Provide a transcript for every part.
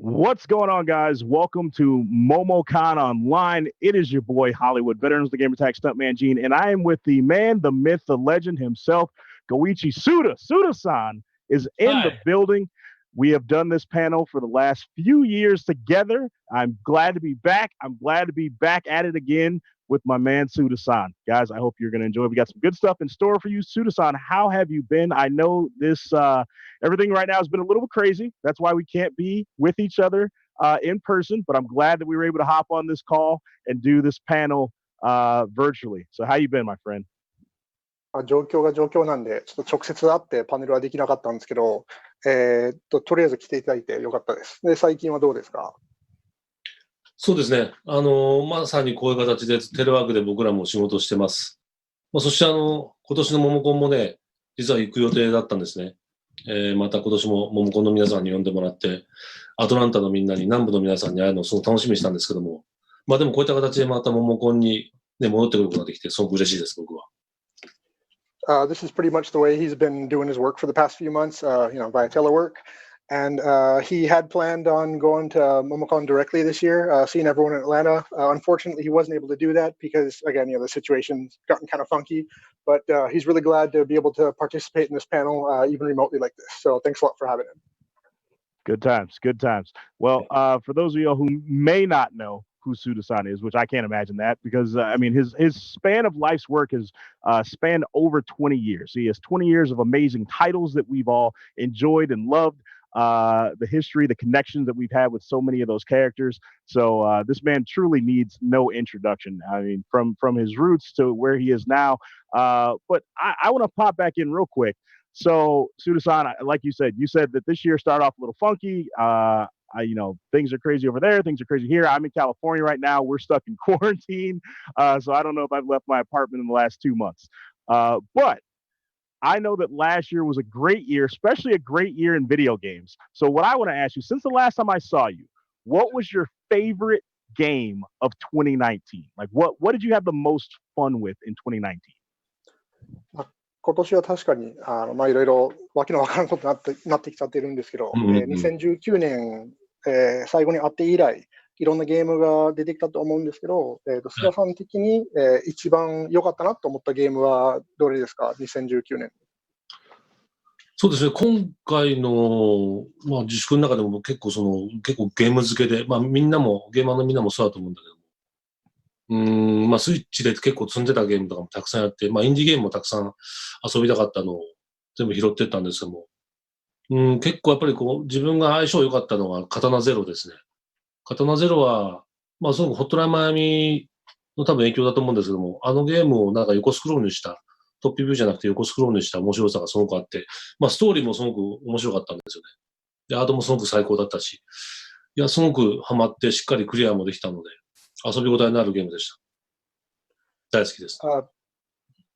What's going on, guys? Welcome to MomoCon Online. It is your boy, Hollywood Veterans, the Gamer Tag Stuntman Gene, and I am with the man, the myth, the legend himself, Goichi Suda. Suda-san is in the building. We have done this panel for the last few years together. I'm glad to be back. I'm glad to be back at it again with my man, Suda-san. Guys, I hope you're going to enjoy. We got some good stuff in store for you. Suda-san, how have you been? I know this everything right now has been a little bit crazy. That's why we can't be with each other in person, but I'm glad that we were able to hop on this call and do this panel virtually. So how you been, my friend? 状況が状況なんで、ちょっと直接会ってパネルはできなかったんですけど、とりあえず来ていただいてよかったです。で、最近はどうですか？そうですね。まさにこういう形でテレワークで僕らも仕事してます。そして今年のモモコンもね、実は行く予定だったんですね。また今年もモモコンの皆さんに呼んでもらって、アトランタのみんなに、南部の皆さんに会えるのをすごく楽しみにしたんですけども、でもこういった形でまたモモコンに、ね、戻ってくることができて、すごく嬉しいです、僕は。This is pretty much the way he's been doing his work for the past few months, via telework. And he had planned on going to MomoCon directly this year, seeing everyone in Atlanta. Unfortunately, he wasn't able to do that because, again, the situation's gotten kind of funky. But he's really glad to be able to participate in this panel, even remotely like this. So thanks a lot for having him. Good times, good times. Well, for those of you who may not know who Suda-san is, which I can't imagine that, because his span of life's work has spanned over 20 years. He has 20 years of amazing titles that we've all enjoyed and loved. The history, the connections that we've had with so many of those characters. So this man truly needs no introduction. I mean, from his roots to where he is now. But I want to pop back in real quick. So Suda-san, like you said that this year started off a little funky. Things are crazy over there. Things are crazy here. I'm in California right now. We're stuck in quarantine. So I don't know if I've left my apartment in the last 2 months. But I know that last year was a great year, especially a great year in video games. So what I want to ask you, since the last time I saw you, what was your favorite game of 2019? Like what did you have the most fun with in 2019? 今年は確かにいろいろわけのわからんことになってきちゃってるんですけど、2019年、最後に会って以来、いろんなゲームが出てきたと思うんですけど、須田さん的に、一番良かったなと思ったゲームはどれですか、2019年。そうですね、今回の、自粛の中でも結構ゲーム付けで、みんなも、ゲーマーのみんなもそうだと思うんだけど、スイッチで結構積んでたゲームとかもたくさんあって、インディーゲームもたくさん遊びたかったのを全部拾ってったんですけども、結構やっぱり自分が相性良かったのが刀ゼロですね。刀ゼロは、すごくホットラインマイアミの多分影響だと思うんですけども、あのゲームをなんか横スクロールにした、トップビューじゃなくて横スクロールにした面白さがすごくあって、ストーリーもすごく面白かったんですよね。で、アートもすごく最高だったし、すごくハマってしっかりクリアもできたので、遊び応えのあるゲームでした。大好きです。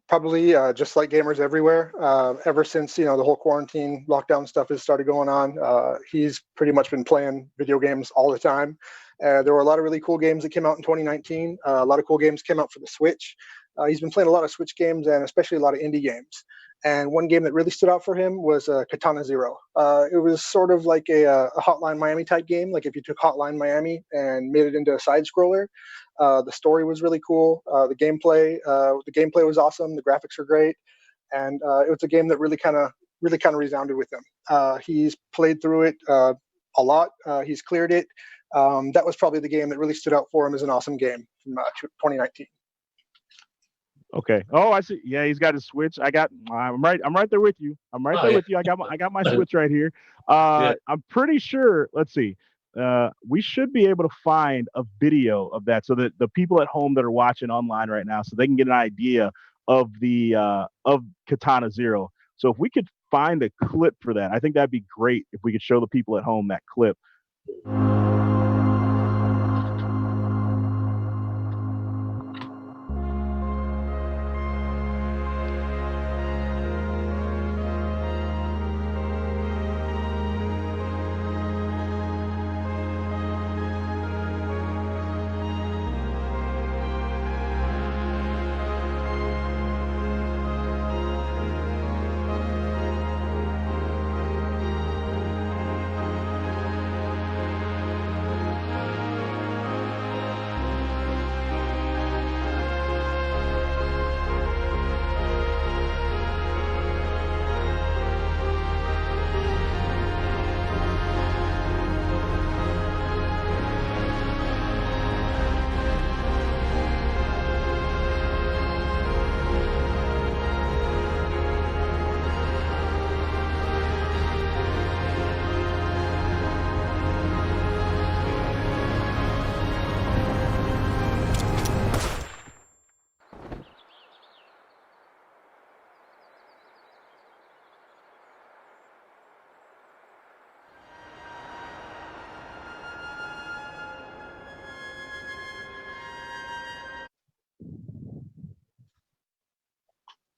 Probably just like gamers everywhere, ever since, the whole quarantine lockdown stuff has started going on, he's pretty much been playing video games all the time. There were a lot of really cool games that came out in 2019. A lot of cool games came out for the Switch. He's been playing a lot of Switch games and especially a lot of indie games. And one game that really stood out for him was Katana Zero. It was sort of like a Hotline Miami type game, like if you took Hotline Miami and made it into a side scroller. The story was really cool. The gameplay was awesome. The graphics are great, and it was a game that really kind of resounded with him. He's played through it a lot. He's cleared it. That was probably the game that really stood out for him as an awesome game from 2019. Okay. Oh, I see. Yeah, he's got his Switch. I'm right there with you. I'm right there with you. I got my Switch right here. I'm pretty sure. Let's see. We should be able to find a video of that so that the people at home that are watching online right now, so they can get an idea of of Katana Zero. So if we could find a clip for that, I think that'd be great if we could show the people at home that clip.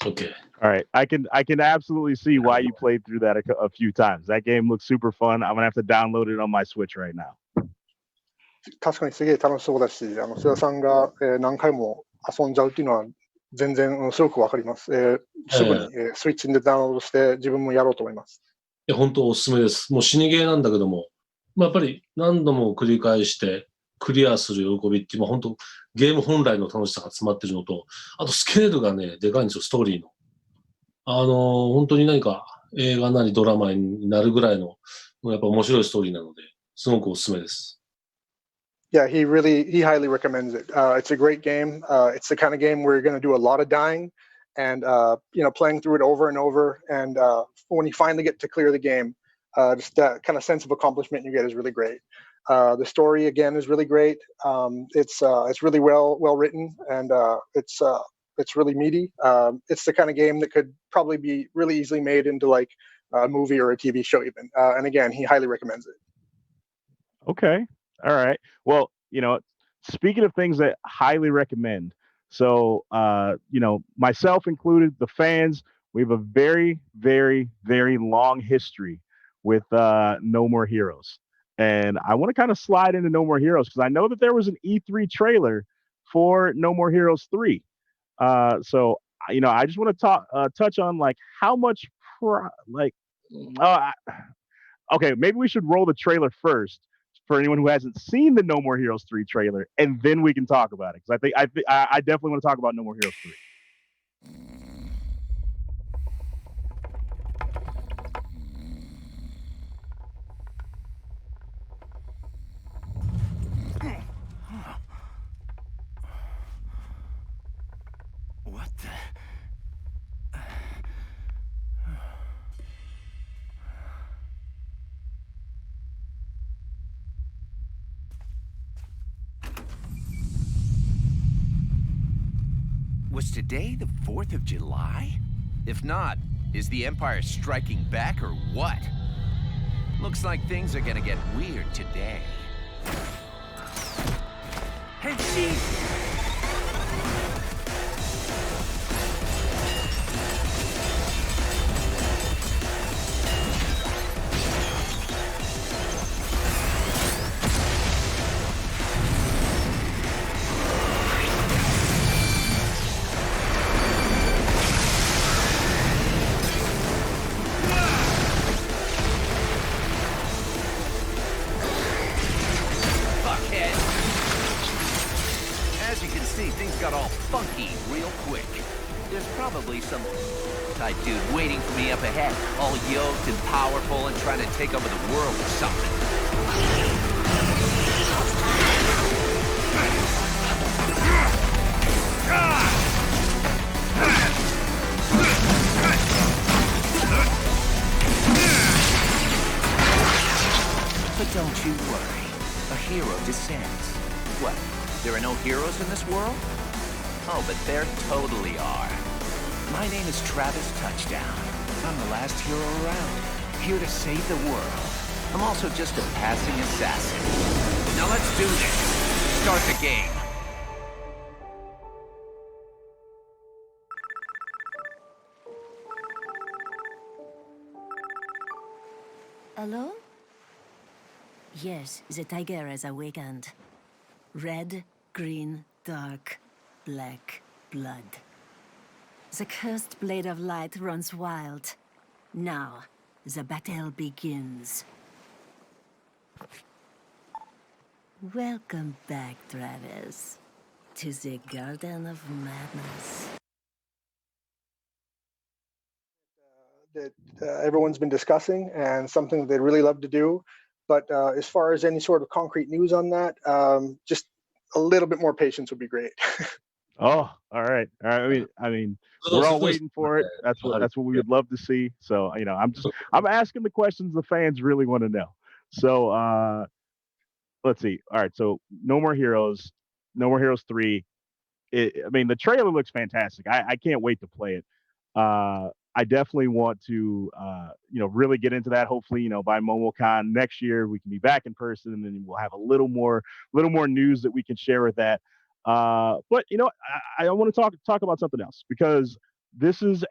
Okay. All right, I can absolutely see why you played through that a few times. That game looks super fun. I'm gonna have to download it on my Switch right now. 確かにすげえ楽しそうだし、須田さんが、何回も遊んじゃうっていうのは全然、すごくわかります。すぐに、スイッチでダウンロードして自分もやろうと思います。いや、本当おすすめです。もう死にゲーなんだけども、やっぱり何度も繰り返してクリアする喜びっていう、本当ゲーム本来の楽しさが詰まってるのと、あとスケールがね、でかいんですよ、ストーリーの。本当に何か映画なりドラマになるぐらいの、やっぱ面白いストーリーなので、すごくおすすめです。Yeah, he highly recommends it. It's a great game. It's the kind of game where you're going to do a lot of dying, and playing through it over and over. And when you finally get to clear the game, just that kind of sense of accomplishment you get is really great. The story again is really great. It's really well written, and it's really meaty. It's the kind of game that could probably be really easily made into like a movie or a TV show even. And again, he highly recommends it. Okay. All right. Well, speaking of things that highly recommend, so myself included, the fans, we have a very, very, very long history with No More Heroes. And I want to kind of slide into No More Heroes because I know that there was an E3 trailer for No More Heroes 3. So I just want to touch on like how much uh, okay, maybe we should roll the trailer first for anyone who hasn't seen the No More Heroes 3 trailer, and then we can talk about it because I definitely want to talk about No More Heroes 3. What the? Was today the 4th of July? If not, is the Empire striking back or what? Looks like things are gonna get weird today. Hey, Chief! As you can see, things got all funky real quick. There's probably some type dude waiting for me up ahead, all yoked and powerful and trying to take over the world or something. But don't you worry, a hero descends. What? There are no heroes in this world? Oh, but there totally are. My name is Travis Touchdown. I'm the last hero around, here to save the world. I'm also just a passing assassin. Now let's do this. Start the game. Hello? Yes, the tiger has awakened. Red, green, dark, black, blood. The cursed blade of light runs wild. Now, the battle begins. Welcome back, Travis, to the Garden of Madness. That everyone's been discussing and something that they'd really love to do. But as far as any sort of concrete news on that, just a little bit more patience would be great. Oh, all right. I mean, we're all waiting for it. That's what we would love to see. So, I'm asking the questions the fans really want to know. So, let's see. All right. So, No More Heroes, No More Heroes 3. The trailer looks fantastic. I can't wait to play it. I definitely want to, really get into that. Hopefully, by MomoCon next year, we can be back in person, and then we'll have a little more news that we can share with that. But I want to talk about something else because this is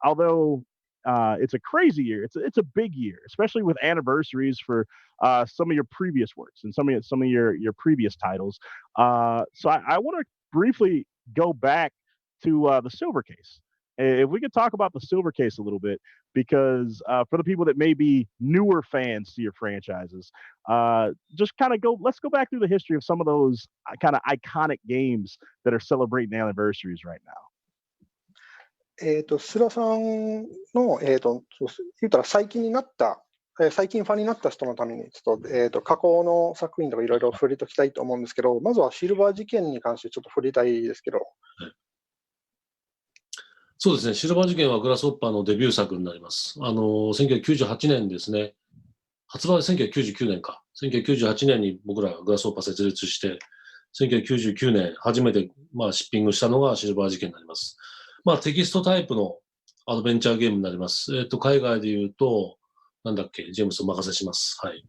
although it's a crazy year, it's a big year, especially with anniversaries for some of your previous works and some of your previous titles. So I want to briefly go back to the Silver Case. If we could talk about the Silver Case a little bit, because for the people that may be newer fans to your franchises, let's go back through the history of some of those kind of iconic games that are celebrating anniversaries right now. 須田さんの、そう言ったら最近最近ファンになった人のために、ちょっと、過去の作品とかいろいろ触れておきたいと思うんですけど、まずはシルバー事件に関してちょっと触れたいですけど。そうですね、シルバー事件はグラスホッパーのデビュー作になります。1998年ですね、発売は1999年か。1998年に僕らグラスホッパー設立して、1999年初めて、シッピングしたのがシルバー事件になります。テキストタイプのアドベンチャーゲームになります。海外で言うと、なんだっけ、ジェームスお任せします。はい。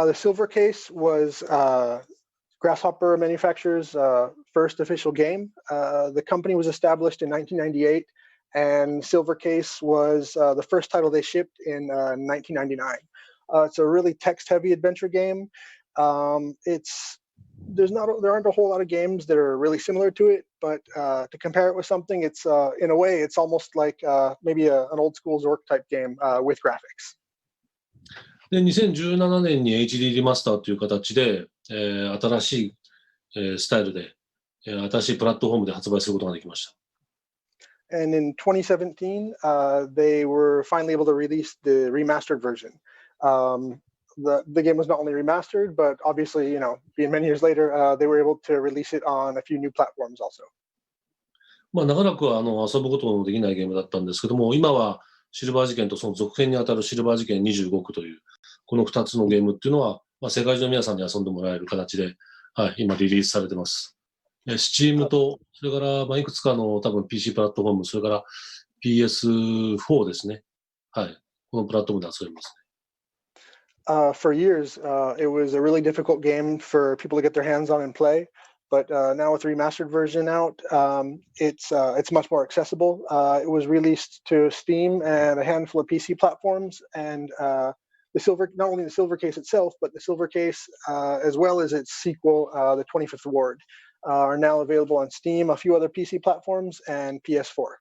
The Silver Case was Grasshopper Manufacturer's first official game. The company was established in 1998, and Silver Case was the first title they shipped in 1999. It's a really text-heavy adventure game. There aren't a whole lot of games that are really similar to it, but to compare it with something, it's in a way it's almost like maybe an old school Zork type game with graphics. で、2017年に HD リマスターという形で、新しい、スタイルで、新しいプラットフォームで発売することができました。And in 2017, they were finally able to release the remastered version. The game was not only remastered, but obviously, being many years later, they were able to release it on a few new platforms also. 長らくは遊ぶことのできないゲームだったんですけども、今はシルバー事件とその続編にあたるシルバー事件25区という、この2つのゲームっていうのは、世界中の皆さんに遊んでもらえる形で、はい、今リリースされてます。Steam と、それからいくつかの多分 PC プラットフォーム、それから PS4 ですね。はい。このプラットフォームで遊べますね。For years, it was a really difficult game for people to get their hands on and play. But now with the remastered version out, it's much more accessible. It was released to Steam and a handful of PC platforms, and not only the Silver Case itself, but the Silver Case as well as its sequel, the 25th Ward, are now available on Steam, a few other PC platforms, and PS4.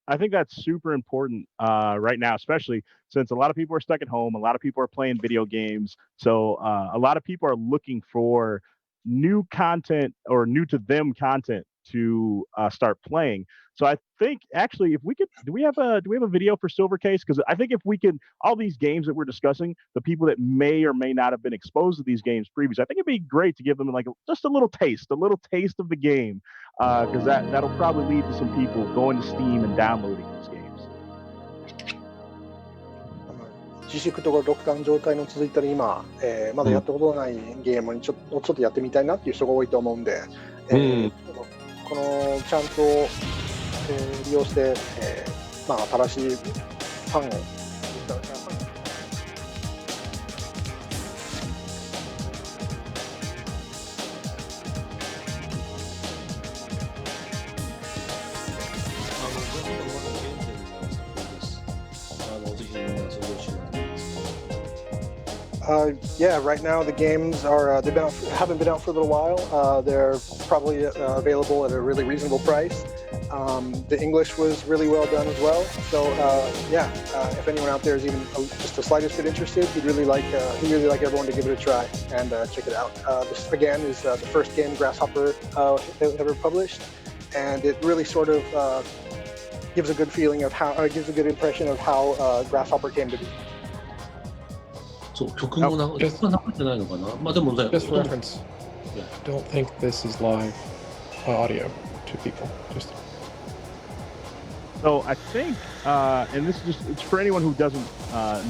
I think that's super important right now, especially since a lot of people are stuck at home. A lot of people are playing video games. So a lot of people are looking for new content or new to them content to start playing. So I think actually, if we could, do we have a video for Silver Case? Because I think if we can, all these games that we're discussing, the people that may or may not have been exposed to these games previously, I think it'd be great to give them just a little taste of the game, because that'll probably lead to some people going to Steam and downloading these games. 自粛とかロックダウン状態の続いたり今、まだやったことのないゲームにちょっとやってみたいなっていう人が多いと思うんで、このチャンスを、利用して、新しいファンをYeah, right now the games are haven't been out for a little while. They're probably available at a really reasonable price. The English was really well done as well. So if anyone out there is even just the slightest bit interested, he'd really like everyone to give it a try and check it out. This again is the first game Grasshopper ever published, and it really sort of gives a good feeling of gives a good impression of how Grasshopper came to be. そう曲も流れてないのかな。でもね。Just reference. Don't think this is live audio to people. So I think, and this is it's for anyone who doesn't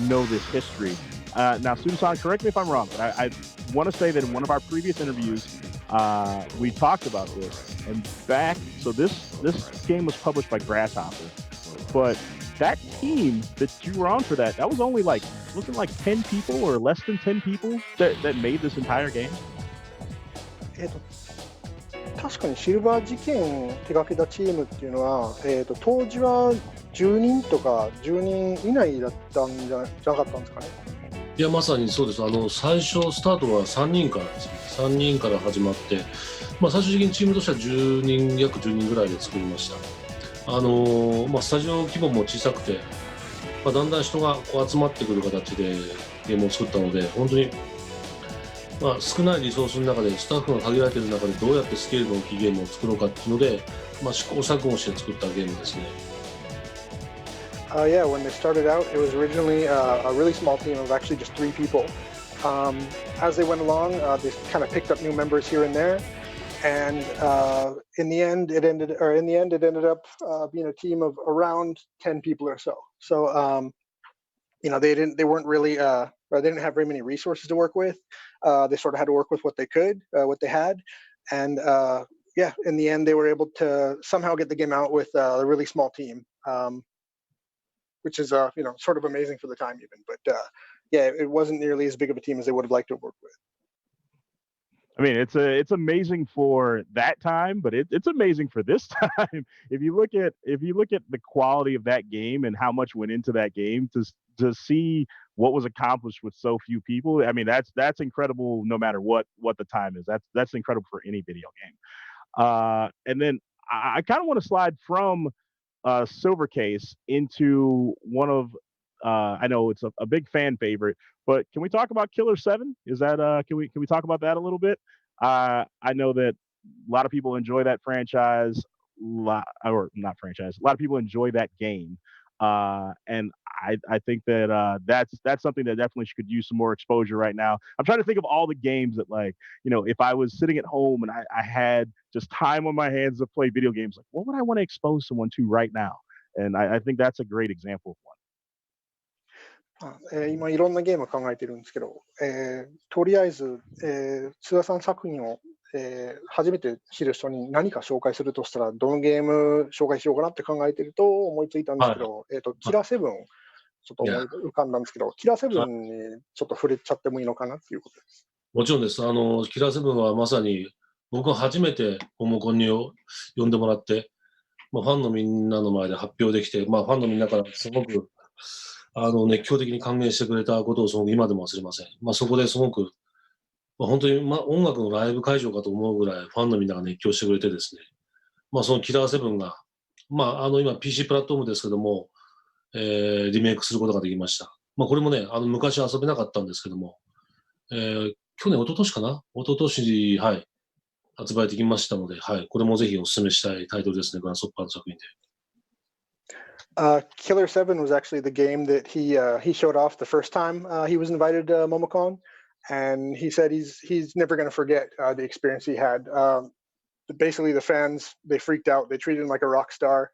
know this history. Now, Suda-san, correct me if I'm wrong, but I want to say that in one of our previous interviews, we talked about this. And so this game was published by Grasshopper, but that team that you were on for that was only wasn't 10 people or less than 10 people that made this entire game? 確かにシルバー事件手掛けたチームっていうのは、当時は10人とか10人以内だったんじゃなかったんですかね。いや、まさにそうです。最初スタートは3人からですね。3人から始まって、最終的にチームとしては約10人ぐらいで作りました。スタジオ規模も小さくて、だんだん人がこう集まってくる形でゲームを作ったので、本当に、少ないリソースの中でスタッフが限られている中でどうやってスケールの大きいゲームを作ろうかっていうので、試行錯誤して作ったゲームですね。Yeah, when they started out, it was originally a really small team of actually just 3 people. As they went along, they kind of picked up new members here and there, and in the end, it ended up being a team of around 10 people or so. So, they weren't really, or they didn't have very many resources to work with. They sort of had to work with what they could, what they had, and yeah, in the end, they were able to somehow get the game out with a really small team. Which is sort of amazing for the time even, but yeah, it wasn't nearly as big of a team as they would have liked to have worked with. I mean, it's amazing for that time, but it's amazing for this time. If you look at the quality of that game and how much went into that game to see what was accomplished with so few people, I mean, that's incredible no matter what the time is. That's incredible for any video game. And then I kind of want to slide from Silver Case into one of I know it's a big fan favorite, but can we talk about Killer 7? Is that can we talk about that a little bit? I know that a lot of people enjoy that franchise, or not franchise. A lot of people enjoy that game, and I think that that's something that definitely could use some more exposure right now. I'm trying to think of all the games that, like, if I was sitting at home and I had just time on my hands to play video games, like, what would I want to expose someone to right now? And I think that's a great example of one. 今いろんなゲームを考えてるんですけど、とりあえず、津田さん作品を、初めて知る人に何か紹介するとしたら、どのゲーム紹介しようかなって考えてると思いついたんですけど、キラー7ちょっと思い浮かんだんですけど、キラー7にちょっと触れちゃってもいいのかなっていうことです。もちろんです。キラー7はまさに僕が初めてモモコンに呼んでもらって、ファンのみんなの前で発表できて、ファンのみんなからすごく熱狂的に歓迎してくれたことをすごく今でも忘れません。そこですごく、本当に音楽のライブ会場かと思うぐらいファンのみんなが熱狂してくれてですね、そのキラー7が、今 PC プラットフォームですけども、リメイクすることができました。これもね、昔遊べなかったんですけども、去年、一昨年かな、一昨年、はい、発売できましたので、はい、これもぜひお勧めしたいタイトルですね、グランソッパーの作品で。Killer 7 was actually the game that he showed off the first time he was invited to MomoCon, and he said he's never going to forget the experience he had. Basically, the fans, they freaked out. They treated him like a rock star.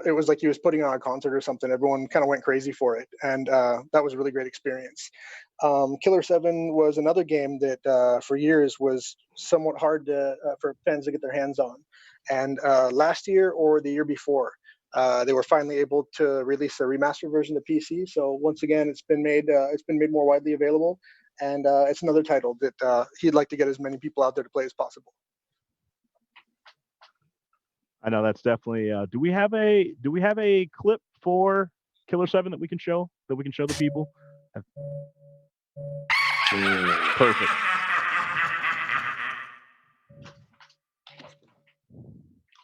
It was like he was putting on a concert or something. Everyone kind of went crazy for it, and that was a really great experience. Killer 7 was another game that for years was somewhat hard for fans to get their hands on, and last year or the year before, they were finally able to release a remastered version to PC. So once again, it's been made more widely available, and it's another title that he'd like to get as many people out there to play as possible. I know that's definitely. Do we have a clip for Killer 7 that we can show the people? Perfect.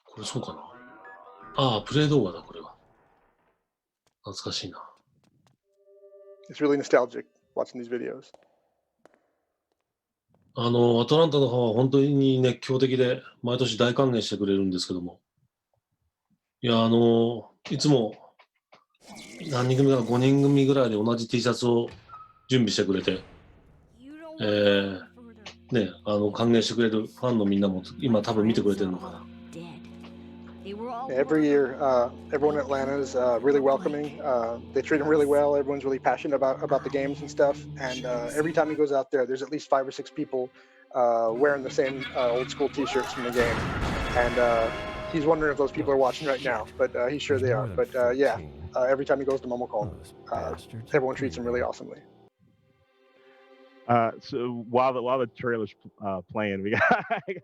これそうかな。プレイ動画だ、これは。懐かしいな。It's really nostalgic watching these videos. アトランタの方は本当に熱狂的で、毎年大歓迎してくれるんですけども。いや、いつも何人組か5人組ぐらいで同じ T シャツを準備してくれて、ね、歓迎してくれるファンのみんなも今多分見てくれてるのかな。Every year, everyone in Atlanta is really welcoming. They treat him really well. Everyone's really passionate about the games and stuff. And every time he goes out there, there's at least 5 or 6 people wearing the same old school T-shirts from the game. And he's wondering if those people are watching right now, but he's sure they are. But yeah, every time he goes to MomoCon, everyone treats him really awesomely. So while the trailer's playing,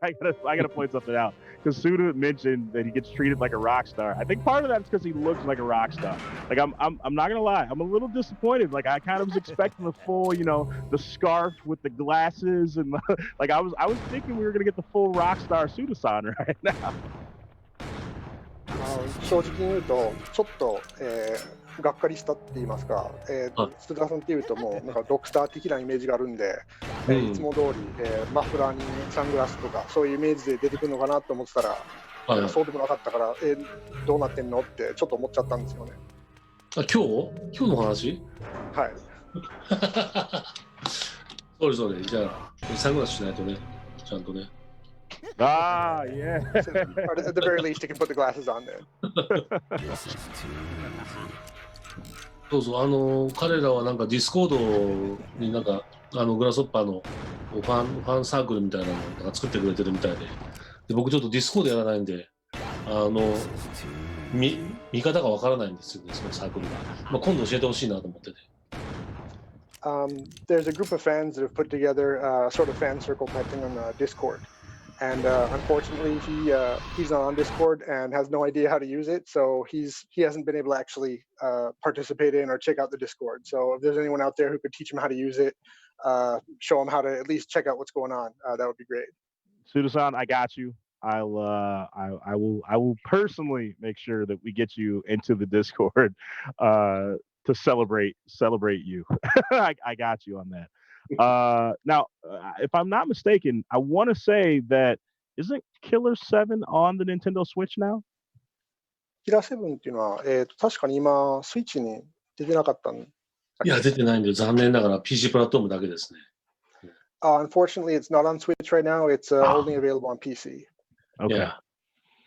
I gotta point something out because Suda mentioned that he gets treated like a rock star. I think part of that's because he looks like a rock star. Like I'm not gonna lie, I'm a little disappointed. Like I kind of was expecting the full, the scarf with the glasses and like I was thinking we were gonna get the full rock star Suda-san right now. 正直に言うと、ちょっと、がっかりしたって言いますか、須田さんっていうと、もうなんかロックスター的なイメージがあるんで、いつも通り、マフラーにサングラスとか、そういうイメージで出てくるのかなと思ってたら、そうでもなかったから、どうなってんのってちょっと思っちゃったんですよね。今日の話はい。それ、じゃあ、サングラスしないとね、ちゃんとね。Ah, yeah. At the very least, you can put the glasses on there. そう彼らはなんかディスコードになんかグラスホッパーのファンサークルみたいなのをなんか作ってくれてるみたいで、僕ちょっとディスコードやらないんで、見方がわからないんですよね、そのサークルが。今度教えてほしいなと思ってて。There's a group of fans that have put together a sort of fan circle type thing on Discord. And unfortunately, he's not on Discord and has no idea how to use it. So he hasn't been able to actually participate in or check out the Discord. So if there's anyone out there who could teach him how to use it, show him how to at least check out what's going on, that would be great. Suda-san, I got you. I will personally make sure that we get you into the Discord to celebrate you. I got you on that. Now, if I'm not mistaken, I want to say that isn't Killer 7 on the Nintendo Switch now? キラー7っていうのは、確かに今、スイッチに出てなかったんだっけ？いや、出てないんで、残念ながら PC プラットフォームだけですね。Unfortunately, it's not on Switch right now. It's only available on PC. Okay. いや、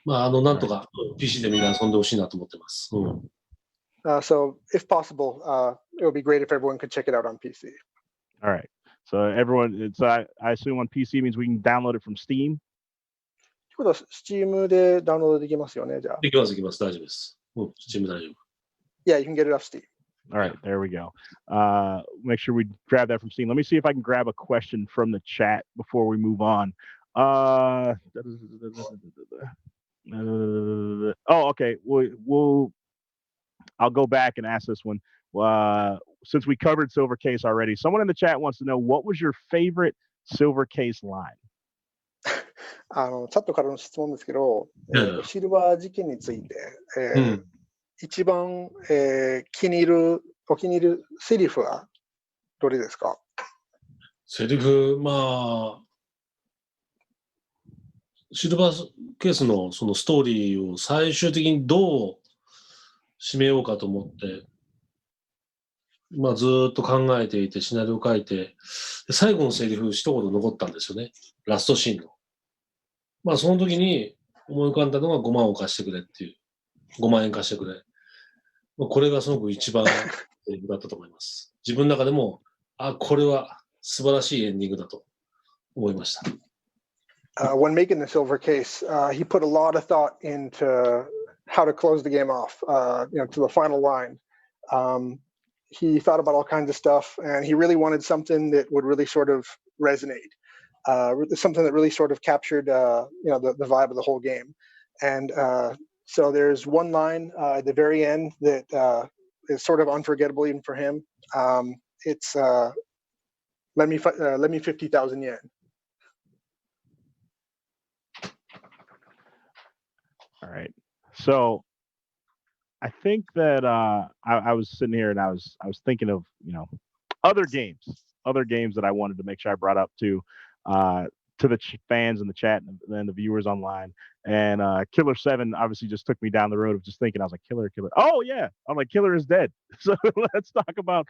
なんとか PC でみんな遊んでほしいなと思ってます。So, if possible, it would be great if everyone could check it out on PC. All right. So everyone, I assume on PC means we can download it from Steam. ということは、Steam でダウンロードできますよね、じゃあ。できます、大丈夫です。Steam 大丈夫。Yeah, you can get it off Steam. All right, there we go. Make sure we grab that from Steam. Let me see if I can grab a question from the chat before we move on. Oh, okay. I'll go back and ask this one. Since we covered Silver Case already, someone in the chat wants to know what was your favorite Silver Case line? チャットからの質問ですけど、シルバー事件について、一番、お気に入るセリフはどれですか？セリフ、シルバーケースのそのストーリーを最終的にどう締めようかと思って、ずーっと考えていて、シナリオを書いて、最後のセリフ一言残ったんですよね。ラストシーンの。その時に思い浮かんだのが5万を貸してくれっていう。5万円貸してくれ。これがすごく一番セリフだったと思います。自分の中でも、これは素晴らしいエンディングだと思いました。When making the Silver Case, he put a lot of thought into how to close the game off, to the final line. He thought about all kinds of stuff, and he really wanted something that would really sort of resonate, something that really sort of captured, the vibe of the whole game. And so there's one line at the very end that is sort of unforgettable even for him. It's let me 50,000 yen. All right. So I think that I was sitting here and I was thinking of other games that I wanted to make sure I brought up to the fans in the chat and the viewers online. And Killer 7 obviously just took me down the road of just thinking. I was like, Killer. Oh yeah, I'm like, Killer is dead. So let's talk about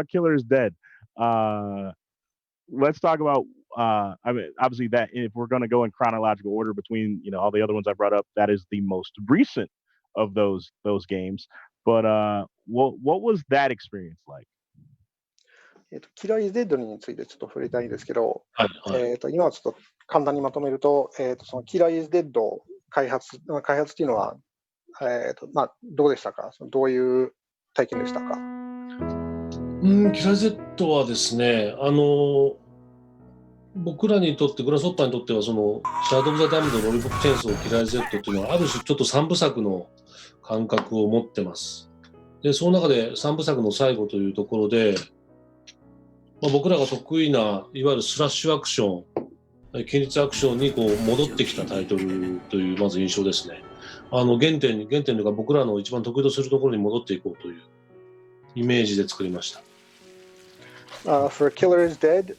Killer is dead. Let's talk about. I mean, obviously that if we're going to go in chronological order between all the other ones I brought up, that is the most recent of those games. But what was that experience like? キラーイズデッドについてちょっと触れたいんですけど、今はちょっと簡単にまとめると、そのキラーイズデッド開発っていうのは、どうでしたか？どういう体験でしたか？キラー Z はですね、僕らにとって、グラスホッパーにとっては、その、シャドウ・オブ・ザ・ダムとロリポップ・チェーンソー、キラー Z っていうのは、ある種ちょっと三部作の感覚を持ってます。で、その中で三部作の最後というところで、僕らが得意な、いわゆるスラッシュアクション、近日アクションにこう戻ってきたタイトルという、まず印象ですね。原点というか、僕らの一番得意とするところに戻っていこうというイメージで作りました。For Killer is Dead,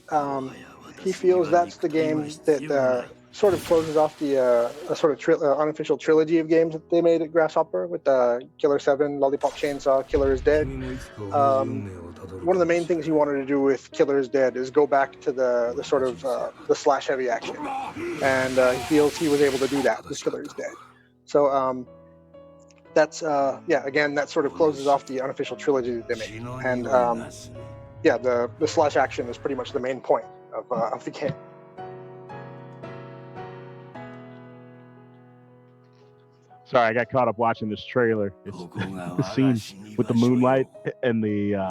he feels that's the game that sort of closes off the sort of unofficial trilogy of games that they made at Grasshopper with Killer 7, Lollipop Chainsaw, Killer is Dead. One of the main things he wanted to do with Killer is Dead is go back to the sort of the slash heavy action, and he feels he was able to do that with Killer is Dead. So that's again, that sort of closes off the unofficial trilogy that they made, and the slash action is pretty much the main point of the game. Sorry, I got caught up watching this trailer. It's the scene with the moonlight and the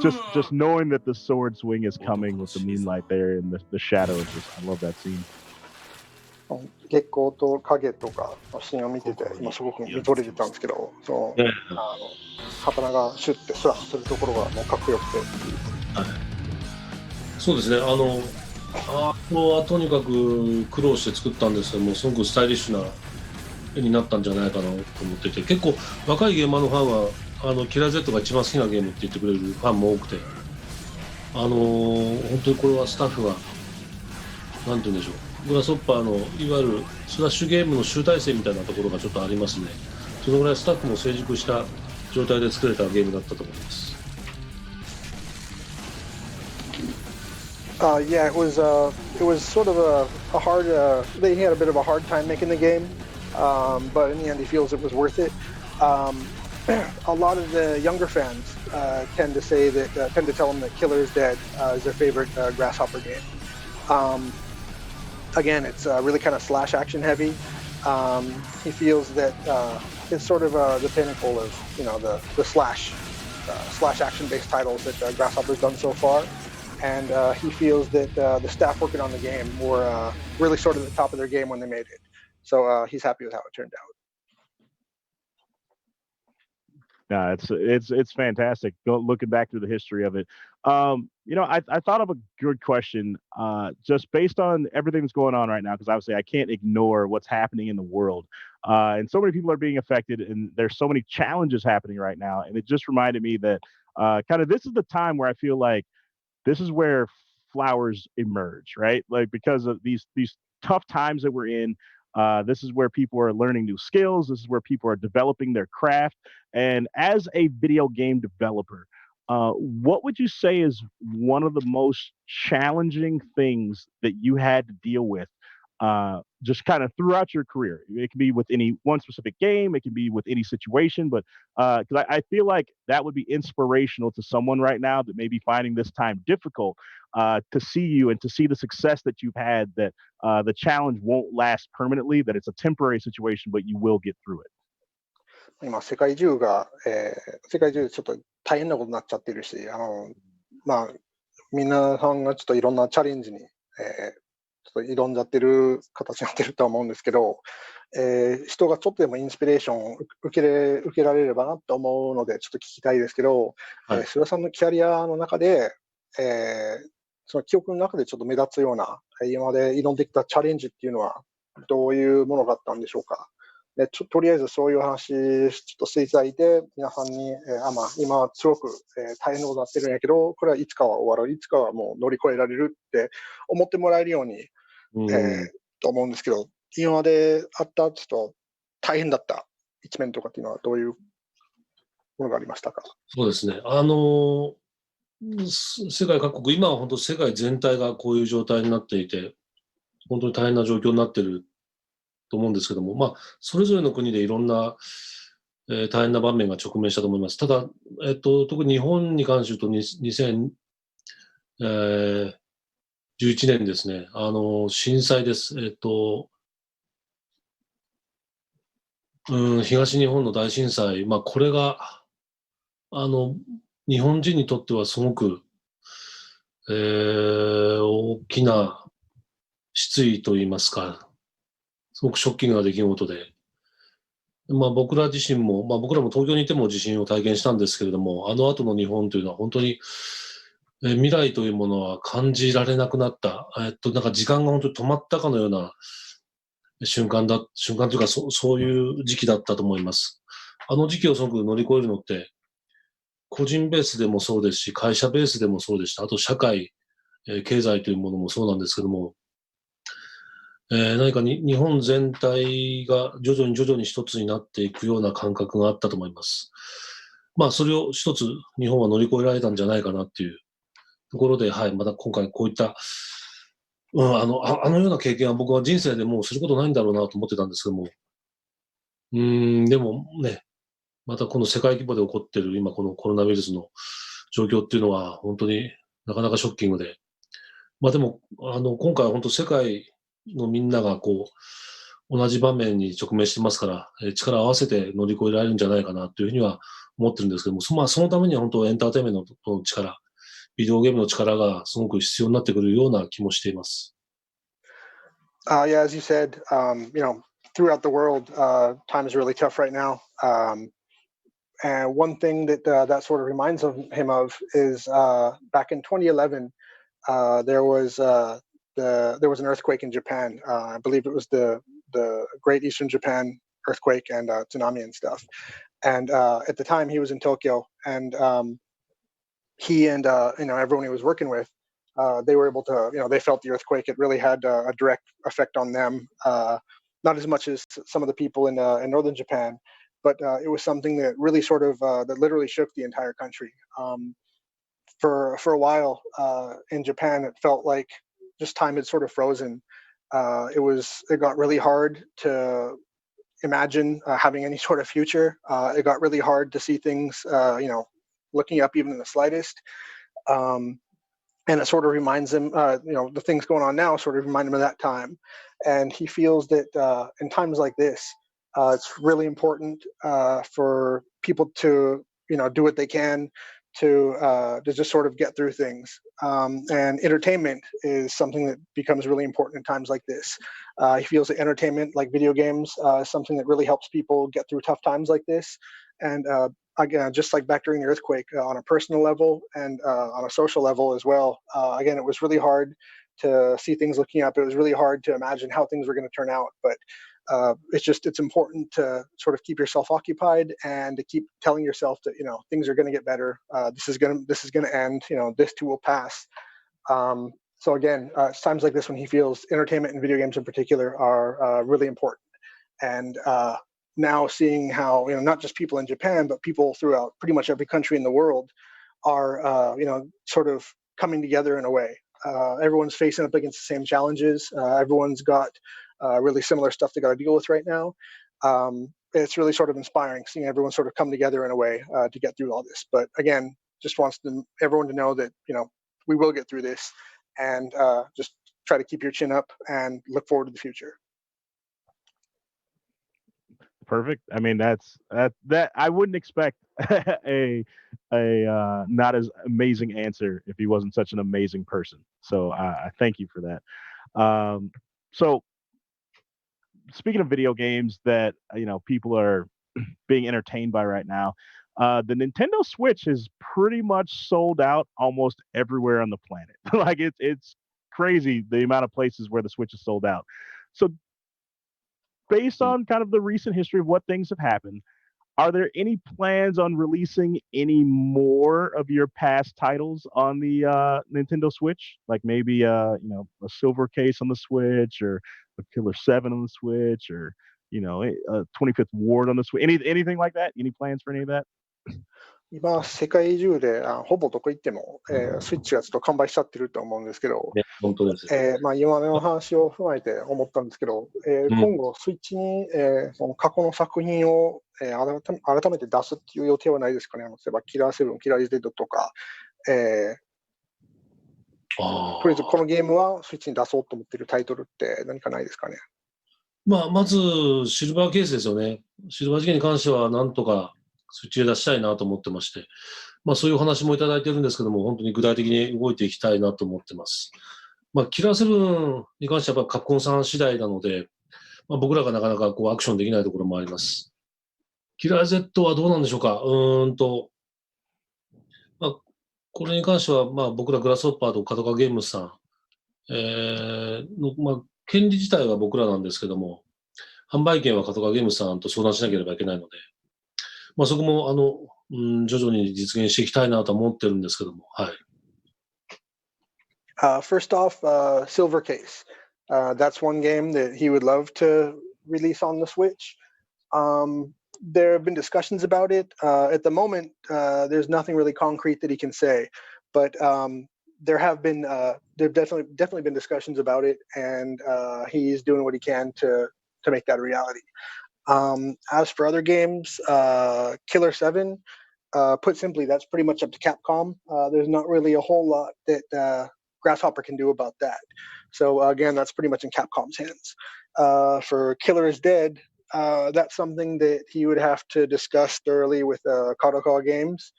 just knowing that the sword swing is coming with the moonlight there and the shadows. I love that scene. 月光と影とかのシーンを見てて、今すごく見とれてたんですけど、その刀がシュッてスラッするところがもうかっこよくて。そうですね。とにかく苦労して作ったんですけども、すごくスタイリッシュな絵になったんじゃないかなと思ってて、結構若いゲーマーのファンはキラー Z が一番好きなゲームって言ってくれるファンも多くて、本当にこれはスタッフがなんて言うんでしょう。グラスホッパーのいわゆるスラッシュゲームの集大成みたいなところがちょっとありますね。そのぐらいスタッフも成熟した状態で作れたゲームだったと思います。Yeah, it was sort of a hard. They had a bit of a hard time making the game, but in the end, he feels it was worth it. A lot of the younger fans tend to tell him that Killer is Dead is their favorite Grasshopper game. Again, it's really kind of slash action heavy. He feels that it's sort of the pinnacle of the slash action based titles that Grasshopper's done so far, and he feels that the staff working on the game were really sort of at the top of their game when they made it. So he's happy with how it turned out. No, it's fantastic. Looking back through the history of it, I thought of a good question, just based on everything that's going on right now, because obviously I can't ignore what's happening in the world, and so many people are being affected, and there's so many challenges happening right now, and it just reminded me that kind of this is the time where I feel like this is where flowers emerge, right? Like because of these tough times that we're in. This is where people are learning new skills. This is where people are developing their craft. And as a video game developer, what would you say is one of the most challenging things that you had to deal with just kind of throughout your career? It can be with any one specific game. It can be with any situation. But because I feel like that would be inspirational to someone right now that may be finding this time difficult to see you and to see the success that you've had, that the challenge won't last permanently, that it's a temporary situation, but you will get through it. 今世界中でちょっと大変なことになっちゃってるし、皆さんがちょっといろんなチャレンジに、ちょっと挑んじゃってる形になってるとは思うんですけど、人がちょっとでもインスピレーションを受けられればなと思うのでちょっと聞きたいですけど、須田さんのキャリアの中で、その記憶の中でちょっと目立つような今まで挑んできたチャレンジっていうのはどういうものがあったんでしょうか。でとりあえずそういう話ちょっとしていただいて、皆さんに、今はすごく、大変なことになってるんやけど、これはいつかは終わる、いつかはもう乗り越えられるって思ってもらえるように、と思うんですけど、今まであったちょっと大変だった一面とかっていうのはどういうものがありましたか。そうですね。世界各国、今は本当世界全体がこういう状態になっていて、本当に大変な状況になっていると思うんですけども、それぞれの国でいろんな、大変な場面が直面したと思います。ただ、特に日本に関して言うと2011年ですね、震災です。東日本の大震災、これが日日本人にとってはすごく、大きな失意といいますか、すごくショッキングな出来事で、僕ら自身も、僕らも東京にいても地震を体験したんですけれども、あの後の日本というのは本当に、未来というものは感じられなくなった。なんか時間が本当に止まったかのような瞬間というか、そういう時期だったと思います。あの時期をすごく乗り越えるのって、個人ベースでもそうですし、会社ベースでもそうでした。あと社会、経済というものもそうなんですけども、何か日本全体が徐々に一つになっていくような感覚があったと思います。それを一つ日本は乗り越えられたんじゃないかなっていうところで、はい、また今回こういった、あのような経験は僕は人生でもうすることないんだろうなと思ってたんですけども、でもね、またこの世界規模で起こっている今このコロナウイルスの状況っていうのは本当になかなかショッキングで、でも、今回は本当世界のみんなが同じ場面に直面してますから、力を合わせて乗り越えられるんじゃないかなというふうには思ってるんですけども、そのためには本当エンターテインメントの力、ビデオゲームの力がすごく必要になってくるような気もしています。Yeah, as you said, throughout the world, time is really tough right now. And one thing that that sort of reminds him of is back in 2011, there was an earthquake in Japan. I believe it was the Great Eastern Japan earthquake and tsunami and stuff. And at the time, he was in Tokyo, and he and everyone he was working with, they were able to, they felt the earthquake. It really had a direct effect on them, not as much as some of the people in northern Japan, but it was something that really sort of that literally shook the entire country. For a while in Japan, it felt like just time had sort of frozen. It got really hard to imagine having any sort of future. It got really hard to see things, looking up even in the slightest. And it sort of reminds him, the things going on now sort of remind him of that time. And he feels that in times like this, it's really important for people to, do what they can to just sort of get through things. And entertainment is something that becomes really important in times like this. He feels that entertainment, like video games, is something that really helps people get through tough times like this. And again, just like back during the earthquake, on a personal level and on a social level as well. Again, it was really hard to see things looking up. It was really hard to imagine how things were going to turn out. But it's important to sort of keep yourself occupied and to keep telling yourself that things are going to get better. This is going to end. This too will pass. So again, it's times like this when he feels entertainment and video games in particular are really important. And now seeing how not just people in Japan but people throughout pretty much every country in the world are sort of coming together in a way. Everyone's facing up against the same challenges. Everyone's got really similar stuff they got to deal with right now. It's really sort of inspiring seeing everyone sort of come together in a way to get through all this. But again, just wants everyone to know that we will get through this, and just try to keep your chin up and look forward to the future. Perfect. I mean, that I wouldn't expect a not as amazing answer if he wasn't such an amazing person. So I thank you for that. So speaking of video games that people are being entertained by right now, the Nintendo Switch is pretty much sold out almost everywhere on the planet. Like it's crazy the amount of places where the Switch is sold out. So based on kind of the recent history of what things have happened, are there any plans on releasing any more of your past titles on the Nintendo Switch? Like maybe a silver case on the Switch, or a Killer 7 on the Switch, or a 25th Ward on the Switch? Anything like that? Any plans for any of that? 今、世界中でほぼどこ行っても、スイッチがちょっと完売しちゃってると思うんですけど、本当です。今の話を踏まえて思ったんですけど、今後、スイッチに、その過去の作品を、改めて出すっていう予定はないですかね。例えば、キラー7、キラーイズデッドとか、とりあえずこのゲームはスイッチに出そうと思っているタイトルって何かないですかね。まず、シルバーケースですよね。シルバー事件に関しては、なんとかスイッチで出したいなと思ってまして。そういうお話もいただいてるんですけども、本当に具体的に動いていきたいなと思ってます。キラーセブンに関してはやっぱカプコンさん次第なので、僕らがなかなかアクションできないところもあります。キラー Z はどうなんでしょうか。これに関しては、僕らグラスホッパーと角川ゲームズさん、権利自体は僕らなんですけども、販売権は角川ゲームズさんと相談しなければいけないので、そこも徐々に実現していきたいなと思ってるんですけども、はい。First off, Silver Case. That's one game that he would love to release on the Switch. There have been discussions about it. At the moment, there's nothing really concrete that he can say, but there have definitely been discussions about it, and he's doing what he can to make that a reality. As for other games, Killer 7, put simply, that's pretty much up to Capcom. There's not really a whole lot that Grasshopper can do about that. So again, that's pretty much in Capcom's hands. For Killer is Dead, that's something that he would have to discuss thoroughly with Kadokawa Games.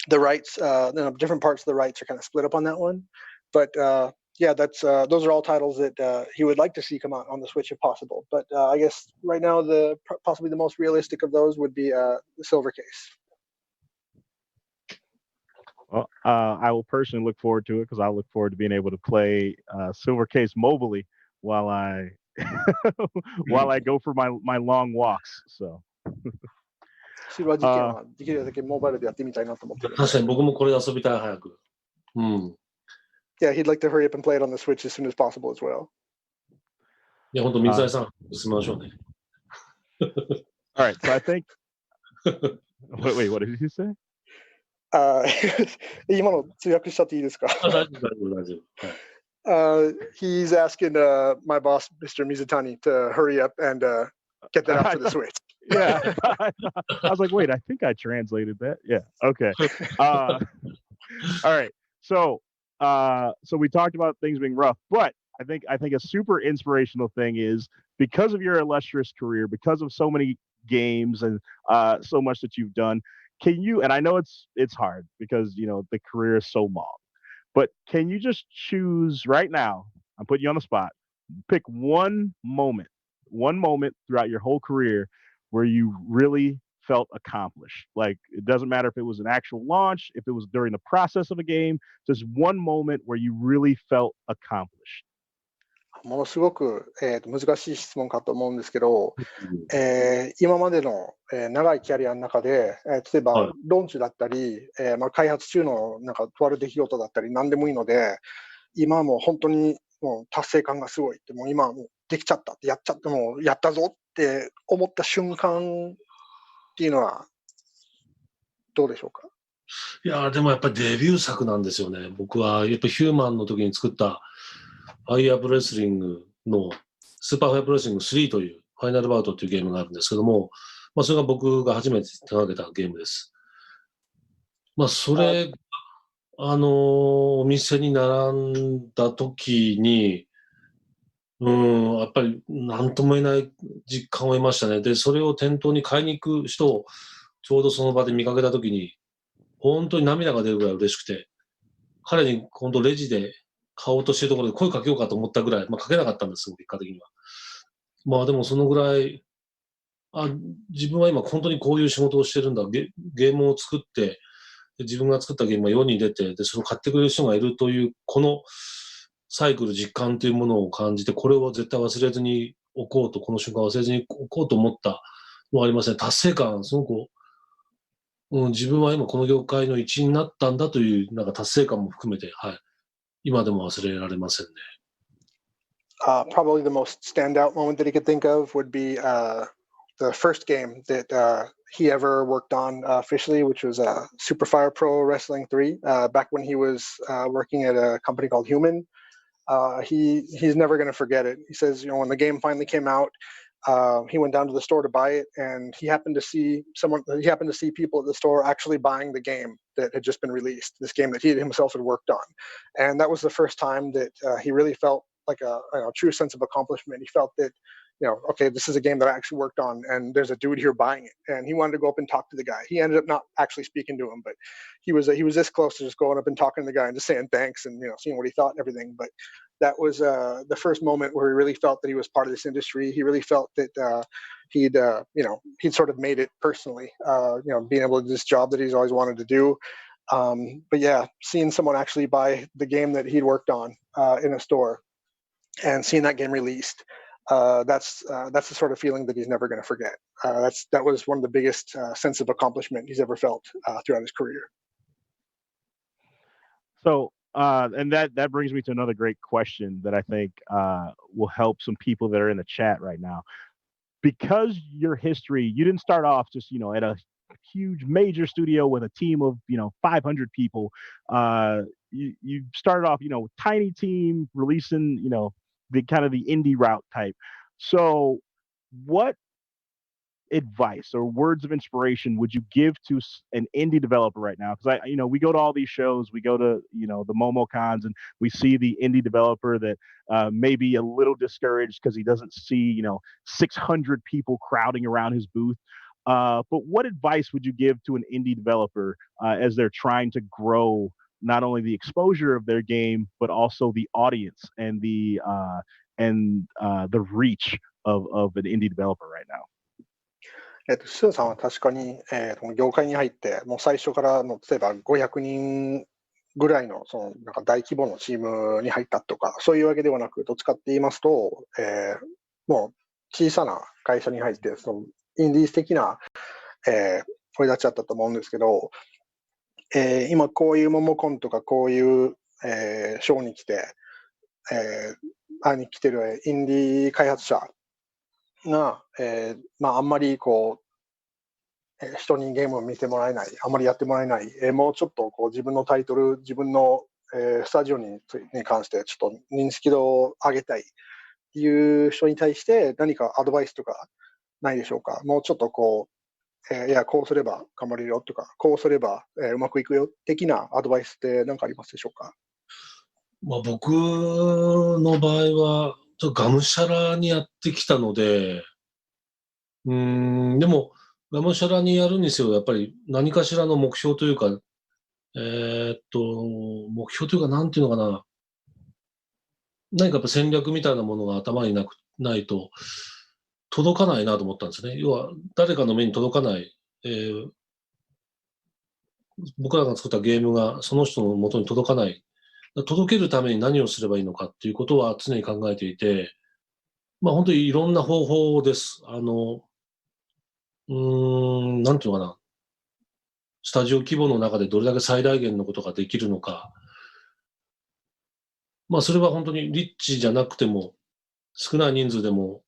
The rights, different parts of the rights are kind of split up on that one. But yeah, that's those are all titles that he would like to see come out on the Switch if possible. But I guess right now, possibly the most realistic of those would be the Silver Case. Well, I will personally look forward to it because I look forward to being able to play Silver Case mobilely while I while I go for my long walks. So. シルバー事件はできるだけモバイルでやってみたいなと思ってる。確かに僕もこれ遊びたい、早く。Yeah, he'd like to hurry up and play it on the Switch as soon as possible as well. いや、本当水谷さん、進めましょうね。All right, so I think. Wait, what did you say? 今の通訳しちゃっていいですか？大丈夫。He's asking my boss, Mr. Mizutani, to hurry up and get that out for the Switch. Yeah, I was like, wait, I think I translated that. Yeah, okay. All right, so we talked about things being rough, but I think a super inspirational thing is because of your illustrious career, because of so many games and so much that you've done. Can you? And I know it's hard because the career is so long, but can you just choose right now? I'm putting you on the spot. Pick one moment throughout your whole career where you really felt accomplished. Like it doesn't matter if it was an actual launch, if it was during the process of a game, just one moment where you really felt accomplished. ものすごく、難しい質問かと思うんですけど、今までの、長いキャリアの中で、例えばローンチだったり、開発中のとある出来事だったり何でもいいので、今はもう本当にもう達成感がすごいって、もう今はもうできちゃったってやっちゃってもうやったぞって思った瞬間っていうのはどうでしょうか？いやでもやっぱりデビュー作なんですよね。僕はやっぱヒューマンの時に作ったファイアープロレスリングのスーパーファイアープロレスリング3というファイナルバウトっていうゲームがあるんですけども、それが僕が初めて手掛けたゲームです。それお店に並んだ時にやっぱり何とも言えない実感を得ましたね。でそれを店頭に買いに行く人をちょうどその場で見かけた時に本当に涙が出るぐらい嬉しくて、彼に今度レジで買おうとしてるところで声かけようかと思ったぐらい、かけなかったんですよ、結果的には。でもそのぐらい、自分は今本当にこういう仕事をしてるんだ、ゲームを作って、自分が作ったゲームが世に出て、でそれを買ってくれる人がいるという、このサイクル、実感というものを感じて、これを絶対忘れずにおこうと、この瞬間忘れずにおこうと思ったのがありますね。達成感、すごく、自分は今この業界の一員になったんだという達成感も含めて、はい。今でも忘れられませんね。Probably the most standout moment that he could think of would be the first game that he ever worked on officially, which was Super Fire Pro Wrestling 3, back when he was working at a company called Human. He's never going to forget it. He says, when the game finally came out, he went down to the store to buy it, and he happened to see people at the store actually buying the game that had just been released, this game that he himself had worked on. And that was the first time that he really felt like a true sense of accomplishment. He felt that okay, this is a game that I actually worked on, and there's a dude here buying it, and he wanted to go up and talk to the guy. He ended up not actually speaking to him, but he was this close to just going up and talking to the guy and just saying thanks and seeing what he thought and everything. But that was the first moment where he really felt that he was part of this industry. He really felt that he'd sort of made it personally, being able to do this job that he's always wanted to do. But yeah, seeing someone actually buy the game that he'd worked on in a store and seeing that game released, that's the sort of feeling that he's never going to forget. That was one of the biggest sense of accomplishment he's ever felt throughout his career. So, and that brings me to another great question that I think will help some people that are in the chat right now. Because your history, you didn't start off just at a huge major studio with a team of 500 people. You started off tiny team releasing the kind of the indie route type. So what advice or words of inspiration would you give to an indie developer right now? Because we go to all these shows, we go to the MomoCons, and we see the indie developer that may be a little discouraged because he doesn't see 600 people crowding around his booth. But what advice would you give to an indie developer as they're trying to grow not only the exposure of their game but also the audience and the reach of an indie developer right now? スーさんは確かに、この業界に入って、もう最初からの例えば500人ぐらいのなんか大規模のチームに入ったとか、そういうわけではなく、どっちかって言いますと、もう小さな会社に入って、インディーズ的な、声立ちだったと思うんですけど、今こういうモモコンとかこういう、ショーに来て、会いに来てるインディー開発者が、あんまり人にゲームを見てもらえない、あんまりやってもらえない、もうちょっと自分のタイトル、自分の、スタジオに関してちょっと認識度を上げたいっていう人に対して何かアドバイスとかないでしょうか？もうちょっといや、こうすれば頑張れるよとか、こうすれば、うまくいくよ的なアドバイスって何かありますでしょうか？僕の場合は、ちょっとがむしゃらにやってきたので、でも、がむしゃらにやるにせよ、やっぱり何かしらの目標というか、目標というか、なんていうのかな、何かやっぱ戦略みたいなものが頭にないと、届かないなと思ったんですね。要は、誰かの目に届かない、僕らが作ったゲームがその人の元に届かない。届けるために何をすればいいのかっていうことは常に考えていて、本当にいろんな方法です。なんていうのかな。スタジオ規模の中でどれだけ最大限のことができるのか。それは本当にリッチじゃなくても、少ない人数でも、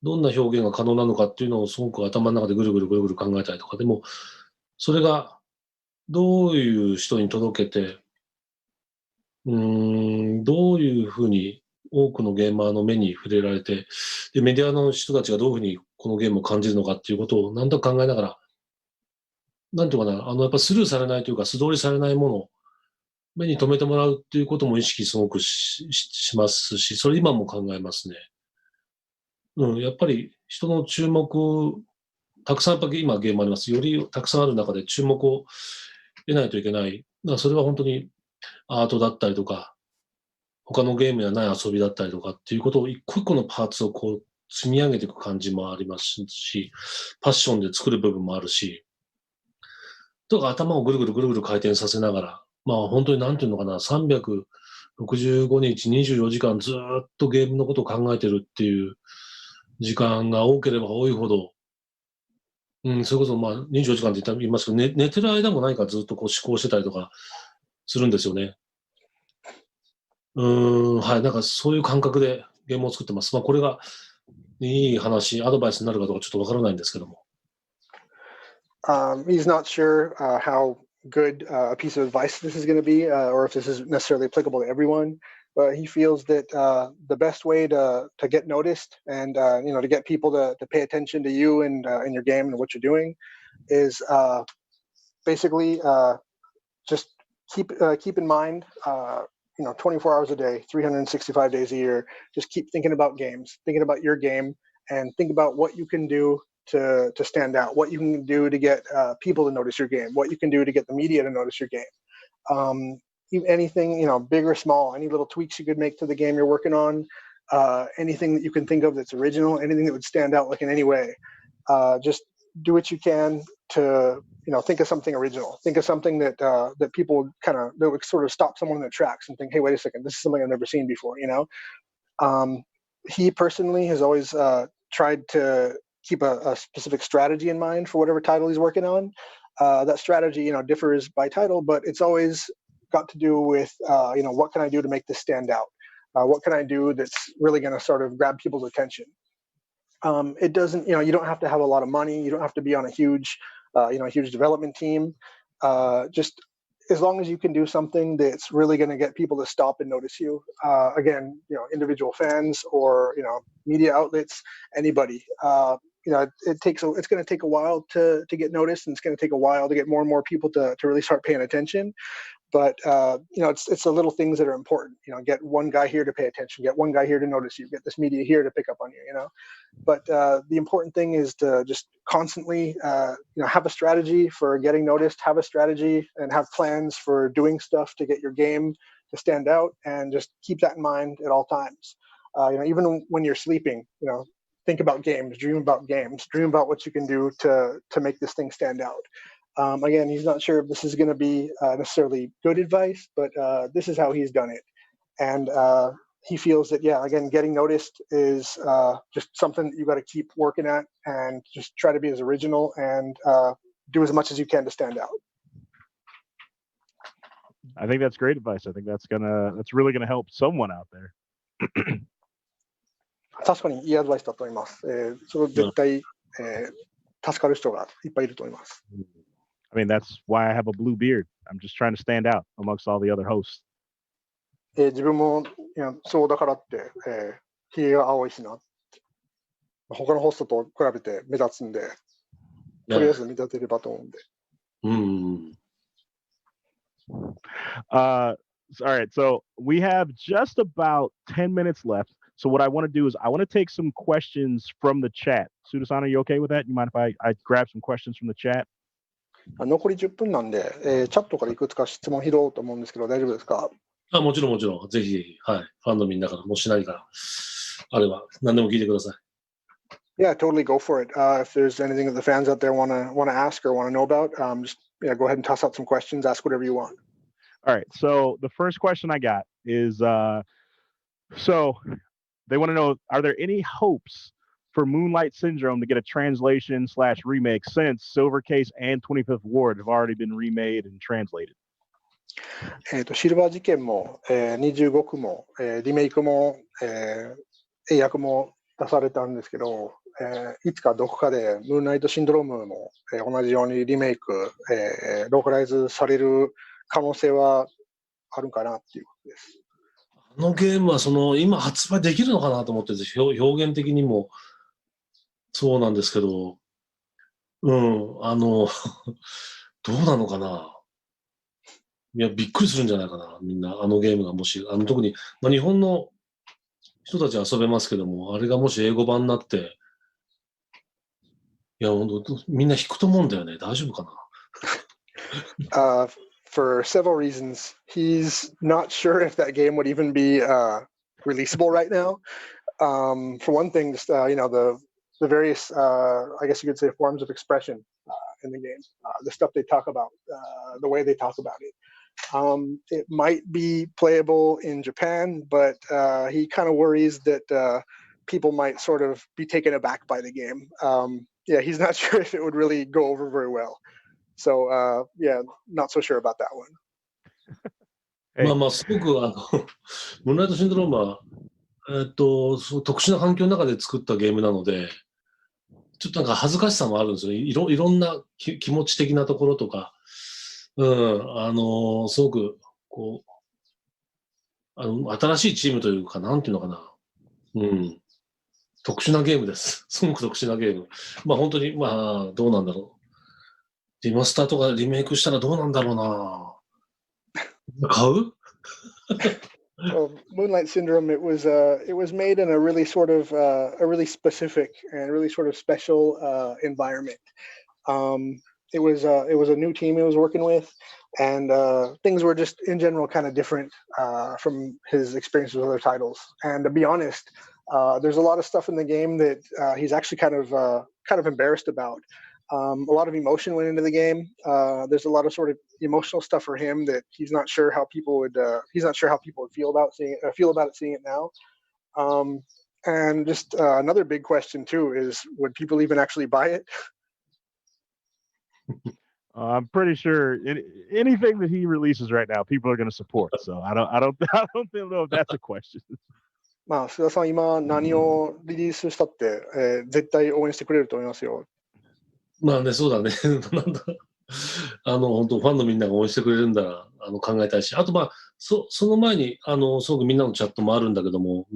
どんな表現が可能なのかっていうのをすごく頭の中でぐるぐる考えたりとか、でも、それがどういう人に届けて、どういうふうに多くのゲーマーの目に触れられて、で、メディアの人たちがどういうふうにこのゲームを感じるのかっていうことを何とか考えながら、なんていうかな、やっぱスルーされないというか、素通りされないものを目に留めてもらうっていうことも意識すごくしますし、それ今も考えますね。やっぱり人の注目、たくさんやっぱ今ゲームあります。よりたくさんある中で注目を得ないといけない。それは本当にアートだったりとか、他のゲームにはない遊びだったりとかっていうことを一個一個のパーツを積み上げていく感じもありますし、パッションで作る部分もあるし、とか頭をぐるぐる回転させながら、本当になんていうのかな、365日24時間ずっとゲームのことを考えてるっていう時間が多ければ多いほど、それこそ24時間って言いますけど、寝てる間も何かずっと思考してたりとかするんですよね。はい、なんかそういう感覚でゲームを作ってます。これがいい話、アドバイスになるかどうかちょっとわからないんですけども。He's not sure how good a piece of advice this is going to be, or if this is necessarily applicable to everyone. But he feels that the best way to get noticed and to get people to pay attention to you and your game and what you're doing is basically just keep in mind 24 hours a day, 365 days a year. Just keep thinking about games, thinking about your game, and think about what you can do to stand out, what you can do to get people to notice your game, what you can do to get the media to notice your game. Anything, big or small, any little tweaks you could make to the game you're working on, anything that you can think of that's original, anything that would stand out like in any way. Just do what you can to, think of something original. Think of something that that people that would sort of stop someone in their tracks and think, hey, wait a second, this is something I've never seen before. He personally has always tried to keep a specific strategy in mind for whatever title he's working on. That strategy, differs by title, but it's always got to do with, what can I do to make this stand out? What can I do that's really going to sort of grab people's attention? It doesn't, you don't have to have a lot of money. You don't have to be on a huge development team. Just as long as you can do something that's really going to get people to stop and notice you. Again, individual fans or, media outlets, anybody. It's going to take a while to get noticed, and it's going to take a while to get more and more people to really start paying attention. But it's the little things that are important. Get one guy here to pay attention, get one guy here to notice you, get this media here to pick up on you. But the important thing is to just constantly, have a strategy for getting noticed, have a strategy, and have plans for doing stuff to get your game to stand out, and just keep that in mind at all times. Even when you're sleeping, think about games, dream about what you can do to make this thing stand out. Again, he's not sure if this is going to be necessarily good advice, but this is how he's done it. And he feels that, again, getting noticed is just something that you got to keep working at, and just try to be as original and do as much as you can to stand out. I think that's great advice. I think that's really gonna help someone out there. 確かにいいアドバイスだと思います。それ絶対、助かる人がいっぱいいると思います。I mean, that's why I have a blue beard. I'm just trying to stand out amongst all the other hosts. 自分もそうだからって、ひげが青いしな。他のホストと比べて目立つんで、とりあえず目立てればと思うんで。All right, so we have just about 10 minutes left. So what I want to do is I want to take some questions from the chat. Suda-san, are you okay with that? You mind if I grab some questions from the chat? 残り10分なんで、チャットからいくつか質問拾おうと思うんですけど、大丈夫ですか？もちろん。ぜひ、はい。ファンのみんなから、もし何かあれば、何でも聞いてください。Yeah, totally go for it. If there's anything that the fans out there want to ask or want to know about, just go ahead and toss out some questions, ask whatever you want. All right, so the first question I got is, so they want to know, are there any hopes for Moonlight Syndrome to get a translation/remake since Silver Case and 25th Ward have already been remade and translated? シルバー事件も、25区も、リメイクも、英訳も出されたんですけど、いつかどこかでムーンナイトシンドロームも、同じようにリメイク、ローカライズされる可能性はあるかなっていうことです。あのゲームは今発売できるのかなと思ってて、表現的にもそうなんですけど、どうなのかな。いや、びっくりするんじゃないかな、みんな。あのゲームがもし、特に、日本の人たちは遊べますけども、あれがもし英語版になって、いや、本当みんな引くと思うんだよね。大丈夫かな。For several reasons, he's not sure if that game would even be releasable right now. For one thing, just, the various, I guess you could say, forms of expression in the game, the stuff they talk about, the way they talk about it. It might be playable in Japan, but he kind of worries that people might sort of be taken aback by the game. He's not sure if it would really go over very well. So, not so sure about that one. すごくムーンライトシンドロームは、特殊な環境の中で作ったゲームなので、ちょっとなんか恥ずかしさもあるんですよね。いろんな気持ち的なところとか、すごく新しいチームというか、なんていうのかな、特殊なゲームです。すごく特殊なゲーム。本当にどうなんだろう。リマスターとかリメイクしたらどうなんだろうな。買う？ So Moonlight Syndrome, it was made in a really sort of a really specific and really sort of special environment. It was a new team he was working with, and things were just in general kind of different from his experiences with other titles. And to be honest, there's a lot of stuff in the game that he's actually kind of embarrassed about. A lot of emotion went into the game. There's a lot of sort of emotional stuff for him that he's not sure how people would feel about seeing it now. And just another big question too is, would people even actually buy it? I'm pretty sure anything that he releases right now, people are going to support. So I don't know if that's a question. まあ、須田さん、今何をリリースしたって、絶対応援してくれると思いますよ。まあね、そうだね。なんだ。本当ファンのみんなが応援してくれるんだら、考えたいし。あと、まあ、その前に、すごくみんなのチャットもあるんだけども、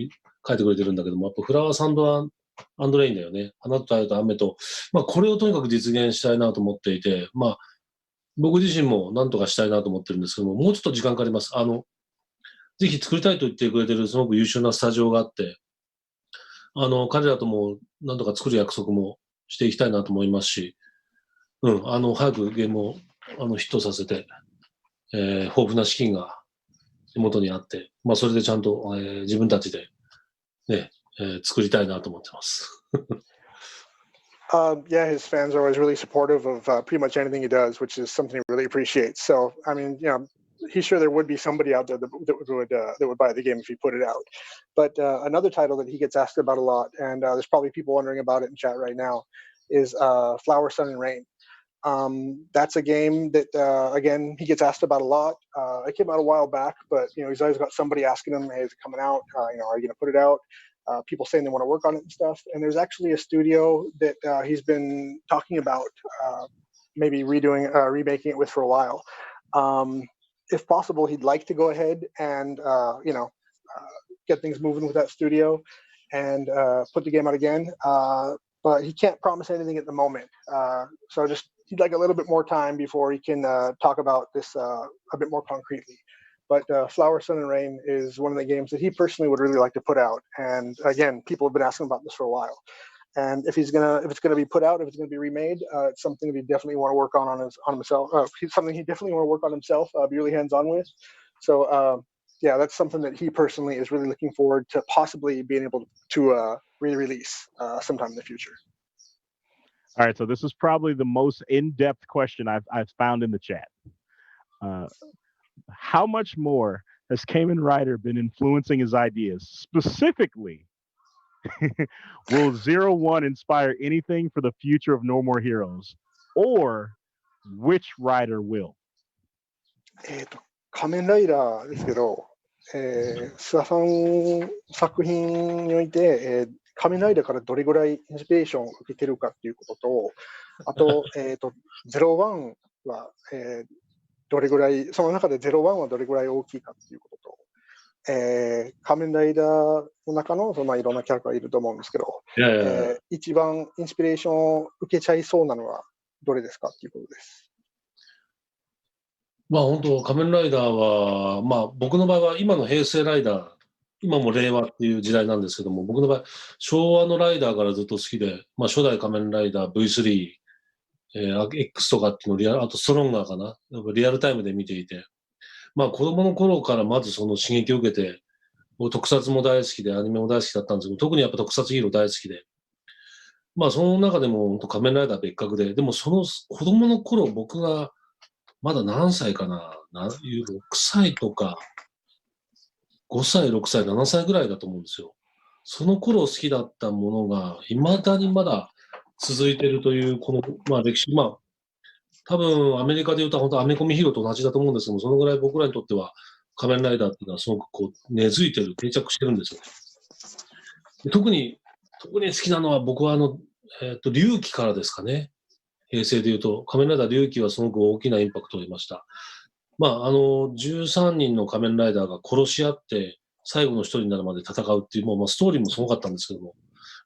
書いてくれてるんだけども、やっぱフラワーサンドアンドレインだよね。花と太陽と雨と、まあ、これをとにかく実現したいなと思っていて、まあ、僕自身も何とかしたいなと思ってるんですけども、もうちょっと時間かかります。ぜひ作りたいと言ってくれてるすごく優秀なスタジオがあって、彼らとも何とか作る約束もしていきたいなと思いますし、早くゲームをヒットさせて、豊富な資金が手元にあって、まあ、それでちゃんと、自分たちで、ね作りたいなと思ってます。Yeah, his fans are always really supportive of pretty much anything he does, which is something he really appreciates. So, I mean, he's sure there would be somebody out there that would buy the game if he put it out. But another title that he gets asked about a lot, and there's probably people wondering about it in chat right now, is Flower, Sun, and Rain. That's a game that, again, he gets asked about a lot. It came out a while back, but he's always got somebody asking him, "Hey, is it coming out? Are you going to put it out?" People saying they want to work on it and stuff. And there's actually a studio that he's been talking about maybe remaking it with for a while. If possible, he'd like to go ahead and get things moving with that studio and put the game out again. But he can't promise anything at the moment. So just he'd like a little bit more time before he can talk about this a bit more concretely. But Flower, Sun, and Rain is one of the games that he personally would really like to put out. And again, people have been asking about this for a while. And if it's gonna be put out, if it's gonna be remade, it's something that he definitely want to work on himself. Something he definitely want to work on himself. Be really hands-on with. So yeah, that's something that he personally is really looking forward to possibly being able to re-release sometime in the future. All right, so this is probably the most in-depth question I've found in the chat. How much more has Kamen Rider been influencing his ideas? Specifically, will 01 inspire anything for the future of No More Heroes? Or which rider will? 仮面ライダーですけど、須田さん作品において、仮面ライダーからどれぐらいインスピレーションを受けてるかっていうことと、あと、01は、どれぐらい、その中で01はどれぐらい大きいかっていうことと、仮面ライダーの中のいろんなキャラがいると思うんですけど、一番インスピレーションを受けちゃいそうなのはどれですかっていうことです。まあ本当、仮面ライダーは、まあ僕の場合は今の平成ライダー、今も令和っていう時代なんですけども、僕の場合、昭和のライダーからずっと好きで、まあ初代仮面ライダー V3、X とかっていうのをあとストロンガーかな、リアルタイムで見ていて、まあ子供の頃からまずその刺激を受けて、特撮も大好きで、アニメも大好きだったんですけど、特にやっぱ特撮ヒーロー大好きで、まあその中でも仮面ライダー別格で、でもその子供の頃僕がまだ何歳かな、6歳とか、5歳、6歳、7歳ぐらいだと思うんですよ。その頃好きだったものが、未だにまだ続いているという、この、まあ歴史、まあ、多分アメリカで言うと本当アメコミヒーローと同じだと思うんですけども、そのぐらい僕らにとっては仮面ライダーっていうのはすごくこう根付いてる、定着してるんですよね。特に好きなのは僕は龍騎からですかね。平成で言うと、仮面ライダー龍騎はすごく大きなインパクトを得ました。まあ、13人の仮面ライダーが殺し合って、最後の一人になるまで戦うっていう、もうまあ、ストーリーもすごかったんですけども、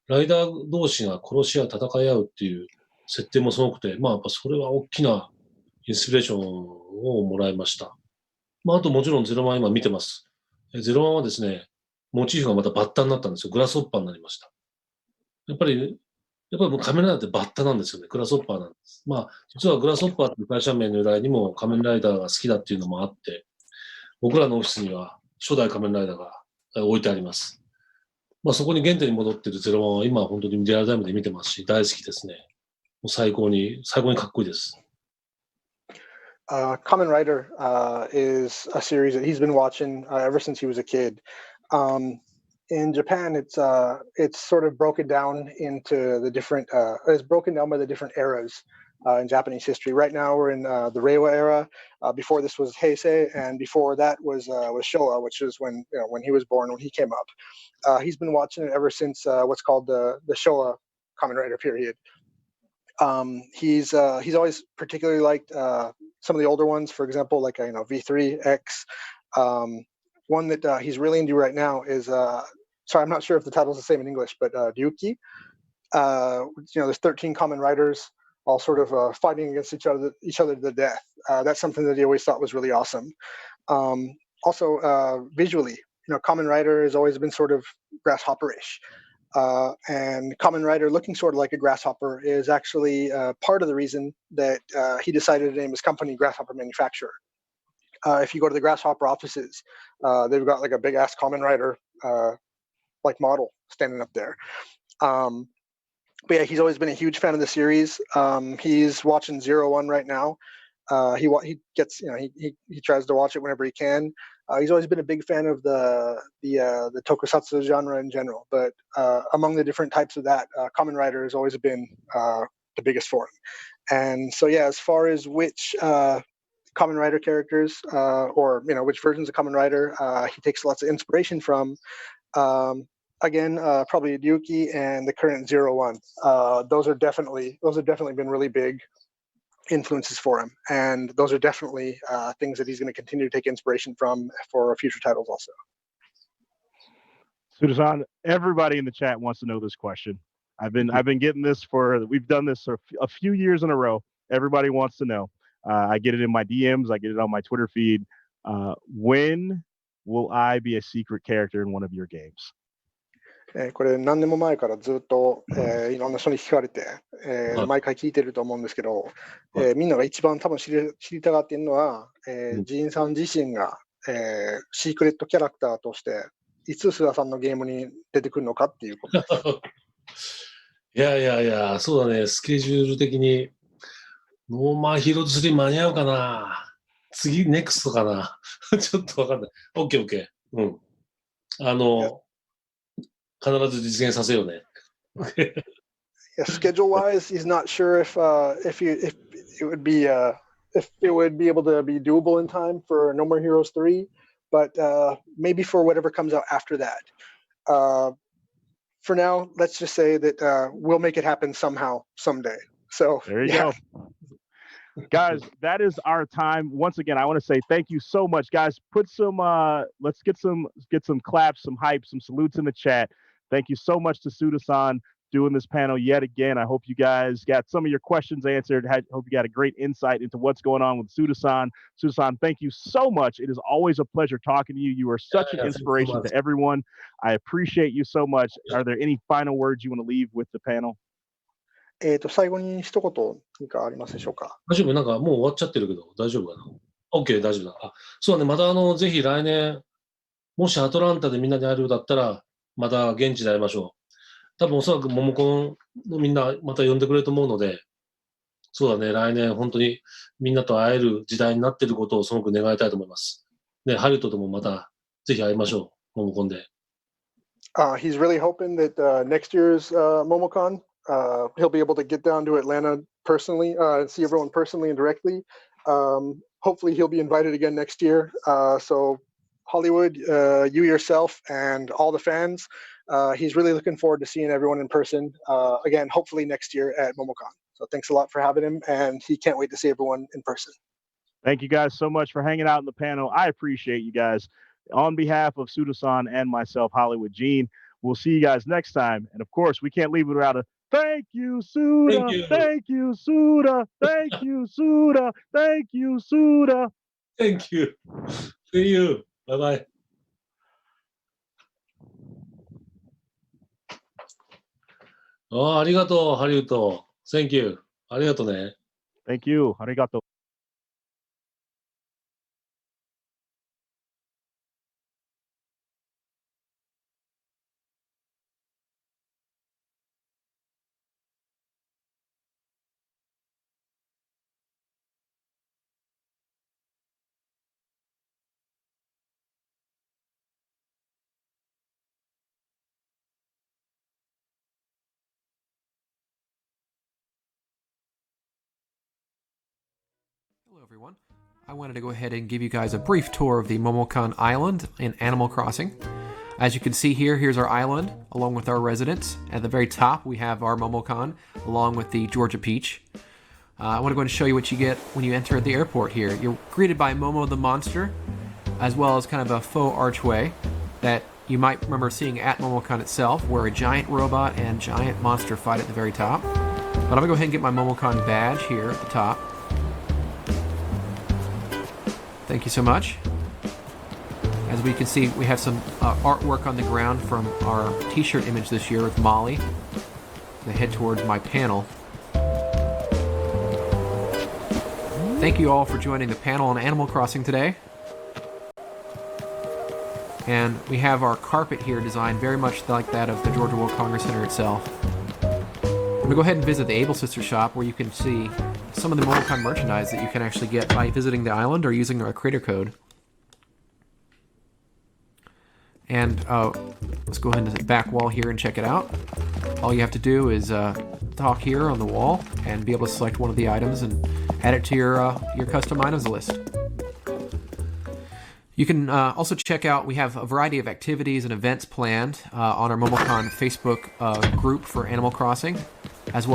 ライダー同士が殺し合う、戦い合うっていう設定もすごくて、まあ、やっぱそれは大きなインスピレーションをもらいました。まあ、あともちろん01今見てます。01はですね、モチーフがまたバッタになったんですよ。グラスホッパーになりました。やっぱりもう仮面ライダーってバッタなんですよね。グラスホッパーなんです。まあ、実はグラスホッパーっていう会社名の由来にも仮面ライダーが好きだっていうのもあって、僕らのオフィスには初代仮面ライダーが置いてあります。まあ、そこに原点に戻ってる01は今は本当にリアルタイムで見てますし、大好きですね。もう最高にかっこいいです。Kamen Rider is a series that he's been watching ever since he was a kid. In Japan, it's sort of broken down into the different. It's broken down by the different eras in Japanese history. Right now, we're in the Reiwa era. Before this was Heisei, and before that was Showa, which is when he was born, when he came up. He's been watching it ever since what's called the Showa Kamen Rider period. He's always particularly liked some of the older ones, for example, like V3 X. One that he's really into right now is sorry, I'm not sure if the title's the same in English, but Ryuki. There's 13 Kamen Riders all sort of fighting against each other to the death. That's something that he always thought was really awesome. Also, visually, Kamen Rider has always been sort of grasshopperish. And Kamen Rider looking sort of like a grasshopper is actually part of the reason that he decided to name his company Grasshopper Manufacturer. If you go to the Grasshopper offices, they've got like a big ass Kamen Rider like model standing up there. But yeah, he's always been a huge fan of the series. He's watching 01 right now. He tries to watch it whenever he can. He's always been a big fan of the tokusatsu genre in general, but among the different types of that, Kamen Rider has always been the biggest for him. And so yeah, as far as which Kamen Rider characters or which versions of Kamen Rider he takes lots of inspiration from, again, probably Ryuki and the current 01. Those have definitely been really big influences for him, and those are definitely things that he's going to continue to take inspiration from for future titles also. Suda-san, everybody in the chat wants to know this question. I've been getting this we've done this for a few years in a row. Everybody wants to know. I get it in my DMs, I get it on my Twitter feed. When will I be a secret character in one of your games? これ何年も前からずっと、いろんな人に聞かれて、毎回聞いてると思うんですけど、みんなが一番多分知りたがっているのは、ジーンさん自身が、シークレットキャラクターとしていつ須田さんのゲームに出てくるのかっていうことです。いや、そうだね、スケジュール的にノーマンヒーローズ3間に合うかな、次ネクストかなちょっとわかんない。OK。うん。必ず実現させようね。Yeah, schedule-wise, he's not sure if it would be able to be doable in time for No More Heroes 3, but maybe for whatever comes out after that. For now, let's just say that we'll make it happen somehow, someday. So there you go. Guys, that is our time. Once again, I want to say thank you so much, guys. Put some let's get some claps, some hype, some salutes in the chat. Thank you so much to Suda-san doing this panel yet again. I hope you guys got some of your questions answered. Hope you got a great insight into what's going on with Suda-san. Suda-san, thank you so much. It is always a pleasure talking to you. You are such an inspiration to everyone. I appreciate you so much. Are there any final words you want to leave with the panel? 最後に一言何かありますでしょうか。大丈夫、なんかもう終わっちゃってるけど大丈夫かな。OK、大丈夫だ。そうだね、またぜひ来年、もしアトランタでみんなで会えるようだったら、また現地で会いましょう。多分おそらくモモコンのみんなまた呼んでくれると思うので、そうだね、来年本当にみんなと会える時代になっていることをすごく願いたいと思います。ね、ハリウッドでもまたぜひ会いましょう、モモコンで。He's really hoping that next year's MomoCon, he'll be able to get down to Atlanta personally and see everyone personally and directly. Hopefully he'll be invited again next year. So Hollywood, you yourself and all the fans, he's really looking forward to seeing everyone in person again, hopefully next year at MomoCon. So thanks a lot for having him, and he can't wait to see everyone in person. Thank you guys so much for hanging out in the panel. I appreciate you guys. On behalf of Suda-san and myself, Hollywood Gene, we'll see you guys next time. And of course, we can't leave it without a thank you, Suda. Thank you, Suda. Thank you, Suda. Thank you, Suda. Thank you. See you. Bye-bye. ありがとう、ハリウッド。Thank you. ありがとうね。Thank you. Arigato. Hello everyone. I wanted to go ahead and give you guys a brief tour of the MomoCon Island in Animal Crossing. As you can see here, here's our island along with our residents. At the very top we have our MomoCon along with the Georgia Peach. I want to go and show you what you get when you enter the airport here. You're greeted by Momo the Monster, as well as kind of a faux archway that you might remember seeing at MomoCon itself, where a giant robot and giant monster fight at the very top. But I'm going to go ahead and get my MomoCon badge here at the top. Thank you so much. As we can see, we have some artwork on the ground from our t-shirt image this year with Molly. I head towards my panel. Thank you all for joining the panel on Animal Crossing today. And we have our carpet here designed very much like that of the Georgia World Congress Center itself. I'm going to go ahead and visit the Able Sister shop where you can see some of the MomoCon merchandise that you can actually get by visiting the island or using our creator code. And let's go ahead to the back wall here and check it out. All you have to do is talk here on the wall and be able to select one of the items and add it to your custom items list. You can also check out, we have a variety of activities and events planned on our MomoCon Facebook group for Animal Crossing, as well